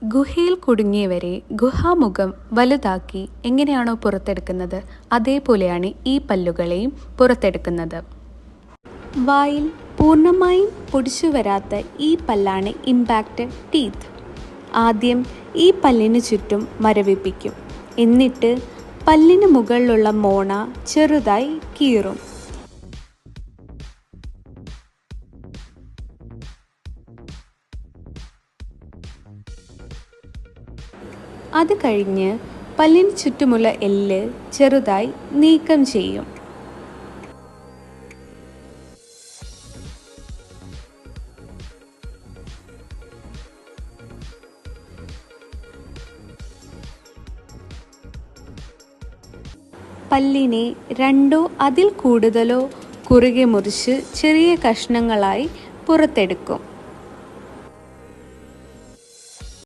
ഗുഹയിൽ കുടുങ്ങിയവരെ ഗുഹാമുഖം വലുതാക്കി എങ്ങനെയാണോ പുറത്തെടുക്കുന്നത്, അതേപോലെയാണ് ഈ പല്ലുകളെയും പുറത്തെടുക്കുന്നത്. വായിൽ പൂർണ്ണമായും പൊടിച്ചു വരാത്ത ഈ പല്ലാണ് ഇമ്പാക്റ്റഡ് ടീത്ത്. ആദ്യം ഈ പല്ലിന് ചുറ്റും മരവിപ്പിക്കും. എന്നിട്ട് പല്ലിന് മുകളിലുള്ള മോണ ചെറുതായി കീറും. അത് കഴിഞ്ഞ് പല്ലിന് ചുറ്റുമുള്ള എല്ല് ചെറുതായി നീക്കം ചെയ്യും. പല്ലിനെ രണ്ടോ അതിൽ കൂടുതലോ കുറുകെ മുറിച്ച് ചെറിയ കഷ്ണങ്ങളായി പുറത്തെടുക്കും.